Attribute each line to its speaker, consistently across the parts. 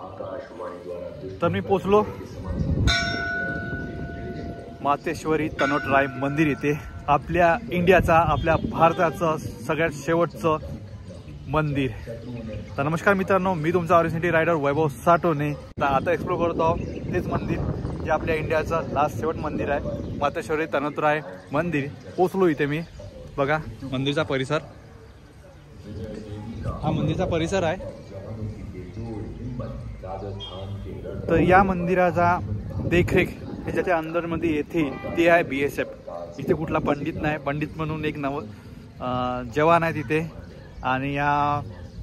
Speaker 1: तर मी पोचलो मातेश्वरी तनोटराय मंदिर येथे, आपल्या इंडियाचा, आपल्या भारताचं सगळ्यात शेवटचं मंदिर। तर नमस्कार मित्रांनो, मी तुमचा ऑरिजिनल रायडर वैभव साटोने। आता एक्सप्लोर करत आहोत तेच मंदिर जे आपल्या इंडियाचं लास्ट शेवट मंदिर आहे, मातेश्वरी तनोटराय मंदिर। पोचलो इथे मी, बघा मंदिरचा परिसर, हा मंदिरचा परिसर आहे। तर या मंदिराचा देखरेख हे ज्याच्या अंदरमध्ये येथे ते आहे BSF। इथे कुठला पंडित नाही, पंडित म्हणून एक जवान आहे तिथे, आणि या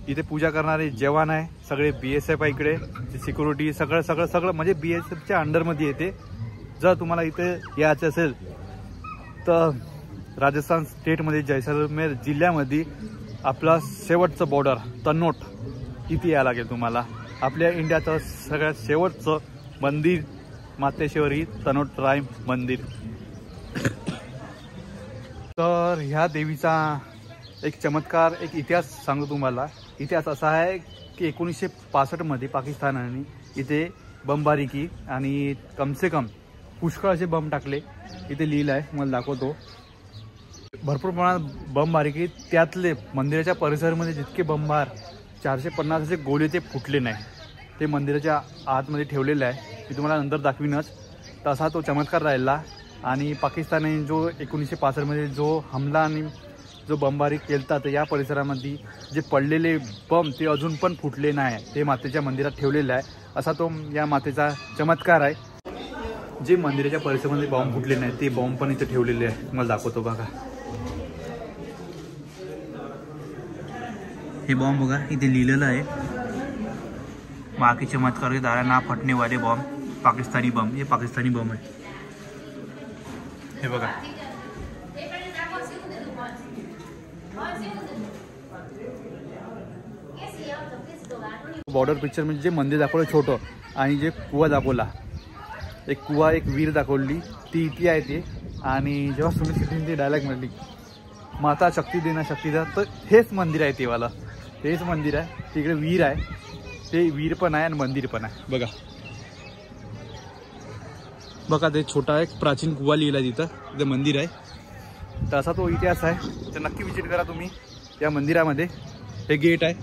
Speaker 1: इथे पूजा करणारे जवान आहे सगळे BSF आहे इकडे, सिक्युरिटी सगळं म्हणजे BSFच्या अंडरमध्ये येते। जर तुम्हाला इथे यायचं असेल तर राजस्थान स्टेटमध्ये जैसलमेर जिल्ह्यामध्ये आपला शेवटचं बॉर्डर तनोट इथे यायला लागेल तुम्हाला। आपल्या इंडियाचं सगळ्यात शेवटचं मंदिर मातेश्वरी तनोटराय मंदिर। तर ह्या देवीचा एक चमत्कार, एक इतिहास सांगतो तुम्हाला। इतिहास असा आहे की 1965 मध्ये पाकिस्तानाने इथे बमबारी की आणि कमसे कम पुष्कळ असे बम टाकले। इथे लिहिलं आहे, मला दाखवतो। भरपूर प्रमाणात बमबारी की, त्यातले मंदिराच्या परिसरामध्ये जितके बमबार 450 असे गोळे ते फुटले नाही, ते मंदिराच्या आतमध्ये ठेवलेले आहे। मी तुम्हाला नंतर दाखवीनच। तसा तो चमत्कार राहिला, आणि पाकिस्तानने जो 1965 मध्ये जो हमला आणि जो बमबारी केलता, तर या परिसरामध्ये जे पडलेले बम ते अजून पण फुटले नाही, ते मातेच्या मंदिरात ठेवलेले आहे। असा तो या मातेचा चमत्कार आहे। जे मंदिराच्या परिसरामध्ये बॉम्ब फुटले नाही ते बॉम्ब पण इथे ठेवलेले आहे, मला दाखवतो बघा। हे बॉम्ब बघा, इथे लिहिलेलं आहे माँ के चमत्कार के द्वारा ना फटने वाले बॉम्ब पाकिस्तानी बम। हे पाकिस्तानी बम आहे, हे बघा। बॉर्डर पिक्चर म्हणजे जे मंदिर दाखवलं छोटं, आणि जे कुवा दाखवला, एक कुवा एक वीर दाखवली, ती इथे आहे ते। आणि जेव्हा सुनील शेट्टीने डायलॉग म्हणली माता शक्ती देना शक्ती द्या, तर हेच मंदिर आहे तेवाला, तेच मंदिर आहे। तिकडे वीर आहे, ते वीर पण आहे आणि मंदिर पण आहे, बघा बघा। ते छोटा एक प्राचीन कुवा लिहिला तिथं, तिथे मंदिर आहे। तर असा तो इतिहास आहे, तर नक्की विजिट करा तुम्ही या मंदिरामध्ये। हे गेट आहे,